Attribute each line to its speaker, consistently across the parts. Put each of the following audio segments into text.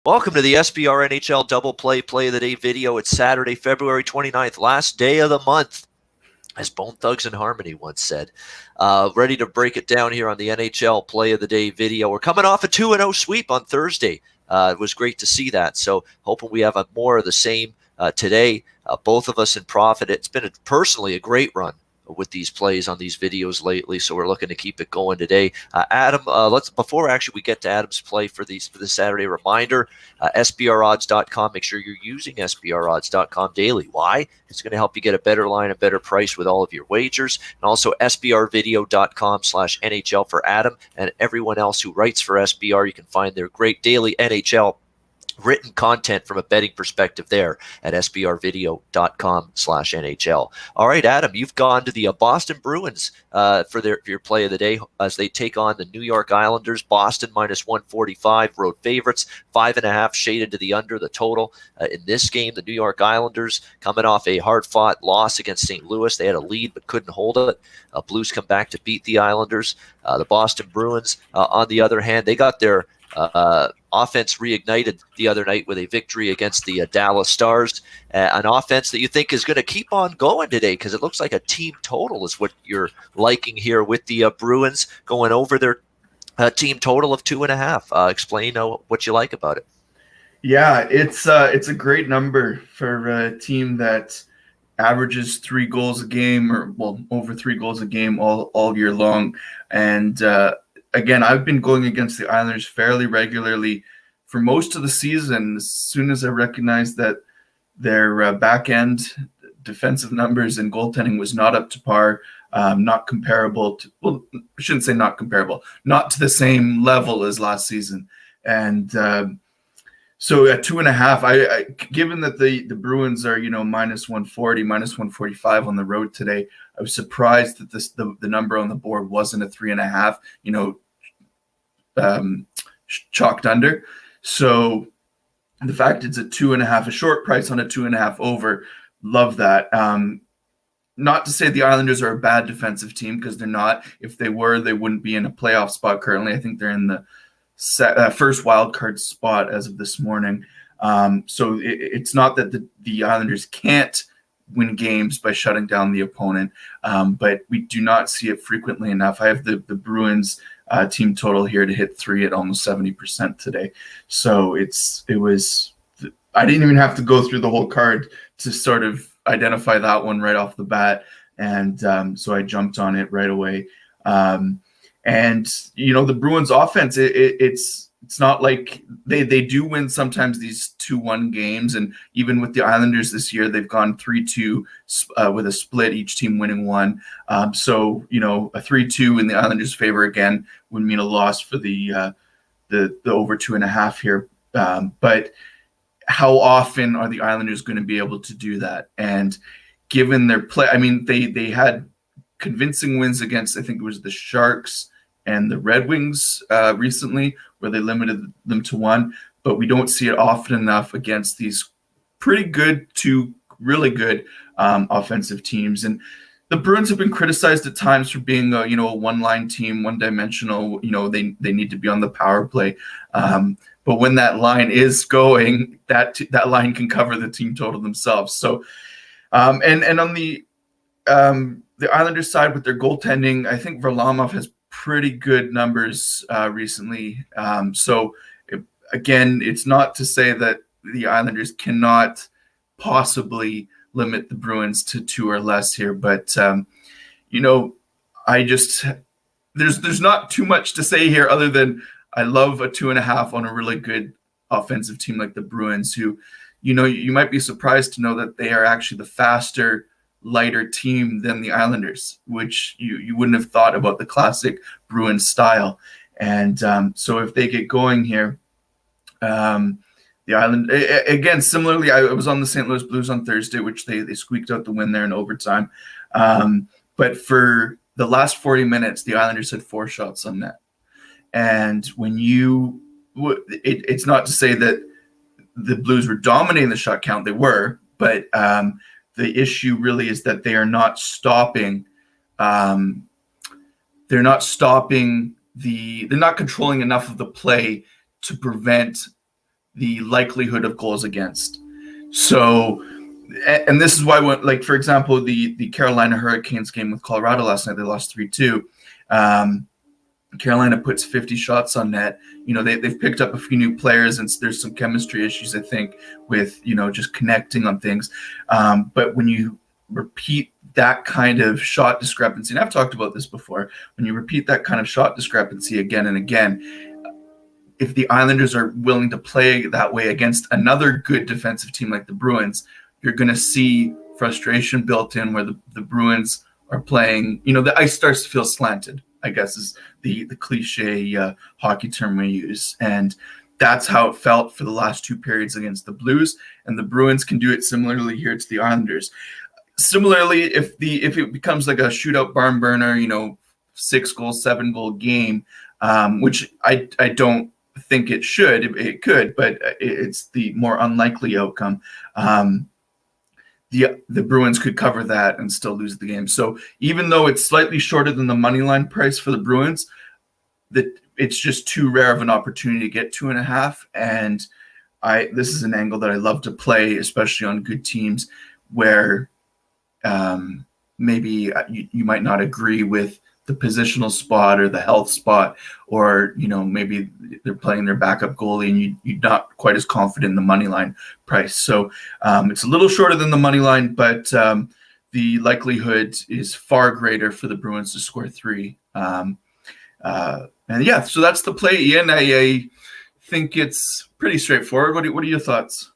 Speaker 1: Welcome to the SBR NHL Double Play of the Day video. It's Saturday, February 29th, last day of the month, as Bone Thugs and Harmony once said. Ready to break it down here on the NHL Play of the Day video. We're coming off a 2-0 sweep on Thursday. It was great to see that. So hoping we have more of the same today. Both of us in profit. It's been personally a great run with these plays on these videos lately, so we're looking to keep it going today. Adam, before we get to Adam's play for this Saturday, reminder, SBRodds.com. Make sure you're using SBRodds.com daily. Why? It's going to help you get a better line, a better price with all of your wagers. And also SBRvideo.com/NHL for Adam and everyone else who writes for SBR. You can find their great daily NHL written content from a betting perspective there at sbrvideo.com/NHL. All right, Adam, you've gone to the Boston Bruins for your play of the day as they take on the New York Islanders. Boston -145, road favorites, 5.5 shaded to the under the total. In this game, the New York Islanders coming off a hard-fought loss against St. Louis. They had a lead but couldn't hold it. Blues come back to beat the Islanders. The Boston Bruins, on the other hand, they got their offense reignited the other night with a victory against the Dallas Stars, an offense that you think is going to keep on going today because it looks like a team total is what you're liking here with the Bruins going over their team total of 2.5. Explain what you like about it.
Speaker 2: Yeah, it's a great number for a team that averages 3 goals a game, or over 3 goals a game all year long. And again, I've been going against the Islanders fairly regularly for most of the season. As soon as I recognized that their back end defensive numbers and goaltending was not up to par, not comparable to, well, I shouldn't say not comparable, not to the same level as last season. And so at 2.5, I given that the Bruins are, -140, -145 on the road today, I was surprised that the number on the board wasn't a 3.5, chalked under. So the fact it's a 2.5, a short price on a 2.5 over, love that. Not to say the Islanders are a bad defensive team, because they're not. If they were, they wouldn't be in a playoff spot currently. I think they're in the first wild card spot as of this morning. So it's not that the Islanders can't win games by shutting down the opponent, but we do not see it frequently enough. I have the Bruins team total here to hit 3 at almost 70% today. So I didn't even have to go through the whole card to sort of identify that one right off the bat, and so I jumped on it right away. And the Bruins offense, it's not like they do win sometimes these 2-1 games, and even with the Islanders this year, they've gone 3-2 with a split, each team winning one. So a 3-2 in the Islanders' favor again would mean a loss for the over 2.5 here. But how often are the Islanders going to be able to do that? And given their play, I mean, they had convincing wins against, I think it was the Sharks and the Red Wings recently, where they limited them to 1, but we don't see it often enough against these pretty good to really good offensive teams. And the Bruins have been criticized at times for being a one-line team, one-dimensional. They need to be on the power play. But when that line is going, that line can cover the team total themselves. So, and on the Islanders side with their goaltending, I think Varlamov has pretty good numbers recently. Again, it's not to say that the Islanders cannot possibly limit the Bruins to 2 or less here, but there's not too much to say here other than I love a 2.5 on a really good offensive team like the Bruins, who, you might be surprised to know that they are actually the faster, lighter team than the Islanders, which you wouldn't have thought about the classic Bruins style. And so if they get going here, the Island, again, similarly, I was on the St. Louis Blues on Thursday, which they squeaked out the win there in overtime. But for the last 40 minutes, the Islanders had 4 shots on net. And when it's not to say that the Blues were dominating the shot count, they were, but the issue really is that they are not stopping. They're not controlling enough of the play to prevent the likelihood of goals against. So, and this is why, like, for example, the Carolina Hurricanes game with Colorado last night, they lost 3-2. Carolina puts 50 shots on net. They've picked up a few new players, and there's some chemistry issues, I think, with, just connecting on things. But when you repeat that kind of shot discrepancy, and I've talked about this before, when you repeat that kind of shot discrepancy again and again, if the Islanders are willing to play that way against another good defensive team like the Bruins, you're going to see frustration built in where the Bruins are playing, the ice starts to feel slanted, I guess is the cliche hockey term we use. And that's how it felt for the last two periods against the Blues. And the Bruins can do it similarly here to the Islanders. Similarly, if it becomes like a shootout barn burner, 6-goal, 7-goal game, which I don't think it should, it could, but it's the more unlikely outcome. The Bruins could cover that and still lose the game. So even though it's slightly shorter than the money line price for the Bruins, that it's just too rare of an opportunity to get 2.5. And this is an angle that I love to play, especially on good teams where maybe you might not agree with the positional spot or the health spot, or maybe they're playing their backup goalie and you're not quite as confident in the money line price. So it's a little shorter than the money line, but the likelihood is far greater for the Bruins to score 3. And yeah, so that's the play, Ian. I think it's pretty straightforward. What are your thoughts?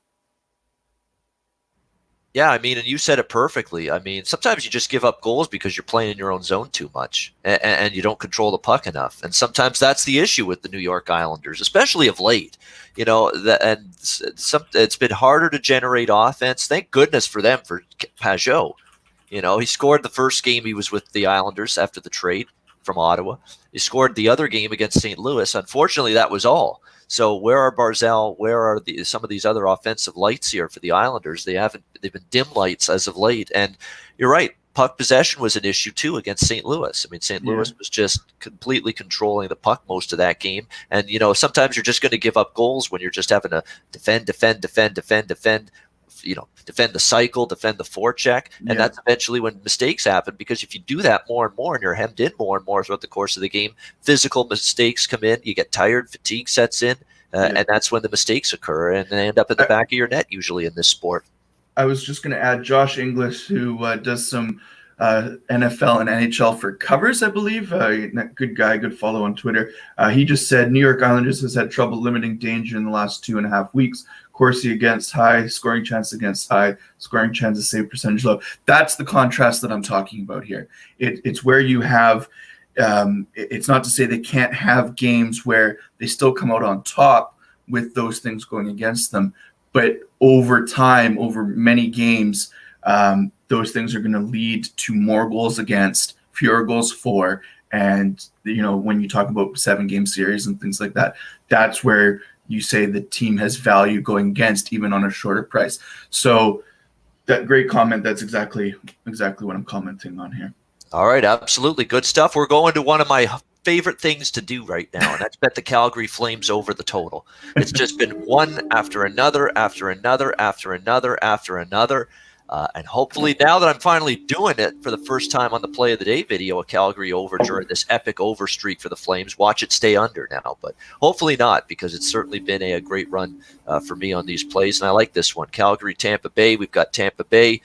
Speaker 1: Yeah, I mean, and you said it perfectly. I mean, sometimes you just give up goals because you're playing in your own zone too much and you don't control the puck enough. And sometimes that's the issue with the New York Islanders, especially of late. It's been harder to generate offense. Thank goodness for them, for Pajot. He scored the first game he was with the Islanders after the trade from Ottawa. He scored the other game against St. Louis. Unfortunately, that was all. So where are Barzal? Where are some of these other offensive lights here for the Islanders? They've been dim lights as of late. And you're right. Puck possession was an issue too against St. Louis. I mean, St. Louis was just completely controlling the puck most of that game. And, sometimes you're just going to give up goals when you're just having to defend, defend the cycle, defend the forecheck. And that's eventually when mistakes happen, because if you do that more and more and you're hemmed in more and more throughout the course of the game, physical mistakes come in, you get tired, fatigue sets in, and that's when the mistakes occur and they end up in the back of your net usually in this sport.
Speaker 2: I was just going to add Josh Inglis, who does some NFL and NHL for covers, I believe. Good guy, good follow on Twitter. He just said New York Islanders has had trouble limiting danger in the last 2.5 weeks. Corsi against high, scoring chance against high, scoring chances, save percentage low. That's the contrast that I'm talking about here. It's where you have, it's not to say they can't have games where they still come out on top with those things going against them, but over time, over many games, those things are going to lead to more goals against, fewer goals for, and when you talk about 7-game series and things like that, that's where you say the team has value going against, even on a shorter price. So that great comment. That's exactly what I'm commenting on here.
Speaker 1: All right, absolutely good stuff. We're going to one of my favorite things to do right now, and that's bet the Calgary Flames over the total. It's just been one after another, after another, after another, after another. And hopefully now that I'm finally doing it for the first time on the Play of the Day video, a Calgary over during this epic over streak for the Flames, watch it stay under now. But hopefully not, because it's certainly been a great run for me on these plays. And I like this one. Calgary, Tampa Bay. We've got Tampa Bay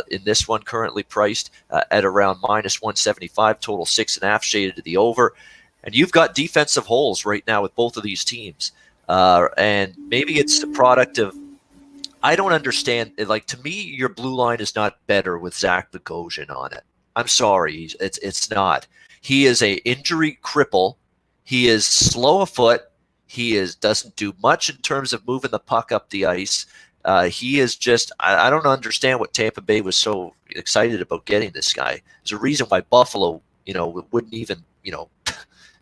Speaker 1: in this one currently priced at around -175, total 6.5, shaded to the over. And you've got defensive holes right now with both of these teams. And maybe it's a product of, I don't understand. Like, to me, your blue line is not better with Zach Bogosian on it. I'm sorry, it's not. He is a injury cripple. He is slow of foot. He doesn't do much in terms of moving the puck up the ice. He is just, I don't understand what Tampa Bay was so excited about getting this guy. There's a reason why Buffalo, wouldn't even,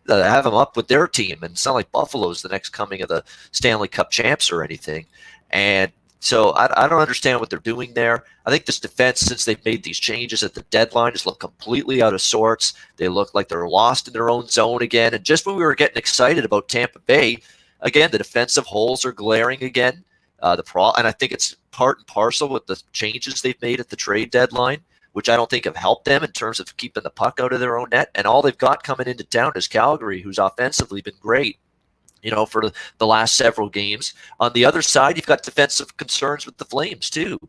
Speaker 1: have him up with their team. And it's not like Buffalo's the next coming of the Stanley Cup champs or anything. And so I don't understand what they're doing there. I think this defense, since they've made these changes at the deadline, just look completely out of sorts. They look like they're lost in their own zone again. And just when we were getting excited about Tampa Bay, again, the defensive holes are glaring again. And I think it's part and parcel with the changes they've made at the trade deadline, which I don't think have helped them in terms of keeping the puck out of their own net. And all they've got coming into town is Calgary, who's offensively been great, for the last several games. On the other side, you've got defensive concerns with the Flames, too.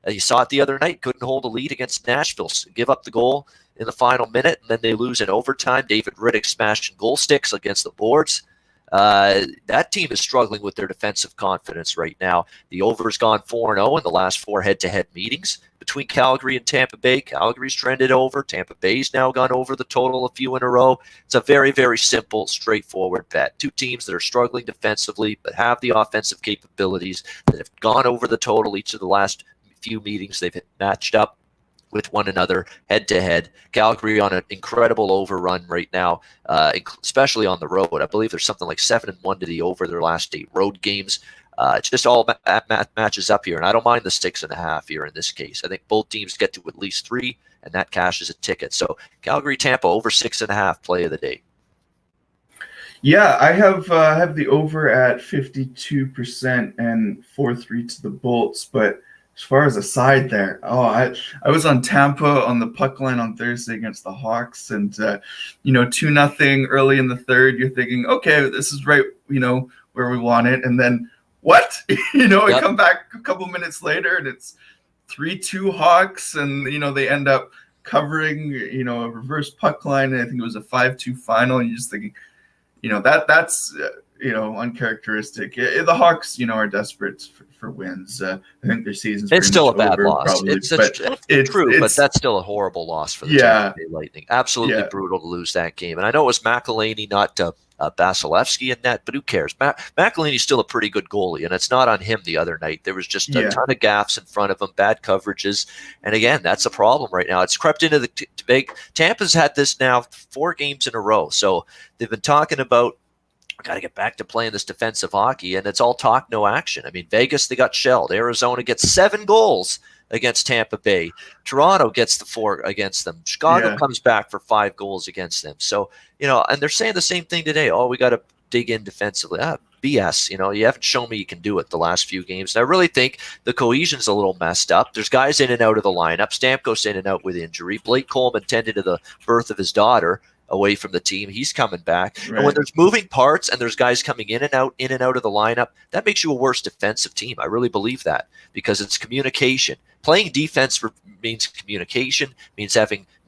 Speaker 1: You saw it the other night, couldn't hold a lead against Nashville, give up the goal in the final minute, and then they lose in overtime. David Riddick smashing goal sticks against the boards. That team is struggling with their defensive confidence right now. The over's gone 4-0 in the last 4 head-to-head meetings between Calgary and Tampa Bay. Calgary's trended over. Tampa Bay's now gone over the total a few in a row. It's a very, very simple, straightforward bet. Two teams that are struggling defensively but have the offensive capabilities, that have gone over the total each of the last few meetings. They've matched up with one another head-to-head. Calgary on an incredible overrun right now, especially on the road. I believe there's something like 7-1 to the over their last 8 road games. It's just all matches up here, and I don't mind the 6.5 here in this case. I think both teams get to at least 3, and that cashes a ticket. So Calgary-Tampa over 6.5 play of the day.
Speaker 2: Yeah, I have the over at 52% and 4-3 to the Bolts, but as far as a side there, I was on Tampa on the puck line on Thursday against the Hawks, and 2-0 early in the third. You're thinking, okay, this is right, where we want it, and then what? I come back a couple minutes later, and it's 3-2 Hawks, and they end up covering, a reverse puck line, and I think it was a 5-2 final, and you're just thinking, that's uncharacteristic. The Hawks, are desperate for wins. I think their season's
Speaker 1: it's still a bad
Speaker 2: over,
Speaker 1: loss.
Speaker 2: Probably,
Speaker 1: it's true, but that's still a horrible loss for the Tampa Bay Lightning. Absolutely brutal to lose that game. And I know it was McElhinney, not Vasilevsky in net, but who cares? McElhinney's still a pretty good goalie, and it's not on him the other night. There was just a ton of gaffes in front of him, bad coverages, and again, that's a problem right now. It's crept into the Tampa's had this now 4 games in a row, so they've been talking about, got to get back to playing this defensive hockey, and it's all talk, no action. I mean, Vegas, they got shelled. Arizona gets 7 goals against Tampa Bay. Toronto gets the 4 against them. Chicago comes back for 5 goals against them. So, and they're saying the same thing today. Oh, we got to dig in defensively. BS. You haven't shown me you can do it the last few games. And I really think the cohesion's a little messed up. There's guys in and out of the lineup. Stamkos in and out with injury. Blake Coleman tended to the birth of his daughter away from the team. He's coming back. Right. And when there's moving parts and there's guys coming in and out of the lineup, that makes you a worse defensive team. I really believe that, because it's communication. Playing defense means communication, means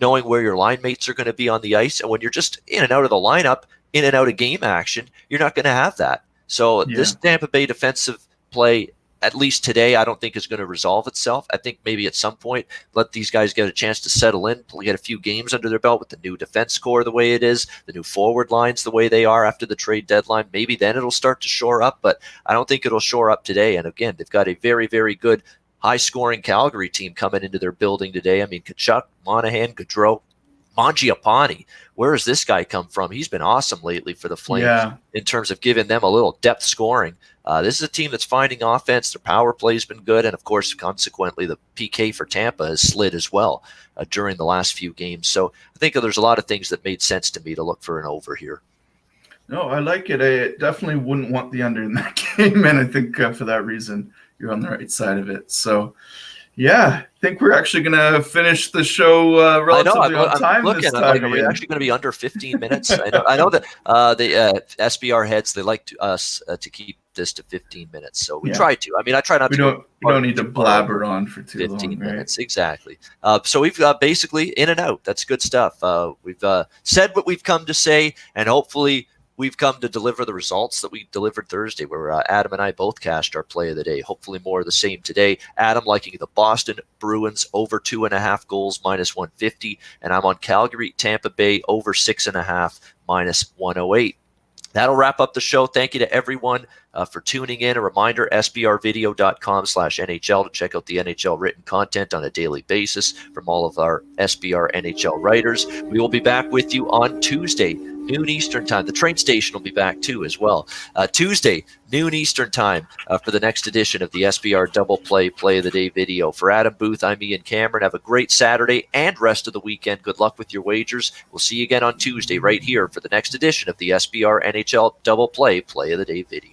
Speaker 1: knowing where your line mates are going to be on the ice. And when you're just in and out of the lineup, in and out of game action, you're not going to have that. So this Tampa Bay defensive play, at least today, I don't think is going to resolve itself. I think maybe at some point, let these guys get a chance to settle in, get a few games under their belt with the new defense core the way it is, the new forward lines the way they are after the trade deadline. Maybe then it'll start to shore up, but I don't think it'll shore up today. And again, they've got a very, very good high-scoring Calgary team coming into their building today. I mean, Tkachuk, Monahan, Gaudreau, Mangiapane. Where has this guy come from? He's been awesome lately for the Flames in terms of giving them a little depth scoring. This is a team that's finding offense. Their power play's been good. And, of course, consequently, the PK for Tampa has slid as well during the last few games. So I think there's a lot of things that made sense to me to look for an over here.
Speaker 2: No, I like it. I definitely wouldn't want the under in that game. And I think for that reason, you're on the right side of it. So, yeah, I think we're actually going to finish the show relatively on time this time.
Speaker 1: Are we actually going to be under 15 minutes? I know that the SBR heads, they like us to keep this to 15 minutes. So we try to. I mean, I try not to.
Speaker 2: We don't need to blabber on for too
Speaker 1: 15
Speaker 2: long,
Speaker 1: minutes, right? Exactly. So we've basically in and out. That's good stuff. We've said what we've come to say, and hopefully we've come to deliver the results that we delivered Thursday, where Adam and I both cashed our play of the day. Hopefully more of the same today. Adam liking the Boston Bruins over 2.5 goals minus 150, and I'm on Calgary, Tampa Bay over 6.5 minus 108. That'll wrap up the show. Thank you to everyone for tuning in. A reminder, sbrvideo.com/NHL to check out the NHL written content on a daily basis from all of our SBR NHL writers. We will be back with you on Tuesday noon Eastern time. The train station will be back too as well. Tuesday, noon Eastern time for the next edition of the SBR Double Play of the Day video. For Adam Booth, I'm Ian Cameron. Have a great Saturday and rest of the weekend. Good luck with your wagers. We'll see you again on Tuesday right here for the next edition of the SBR NHL Double Play of the Day video.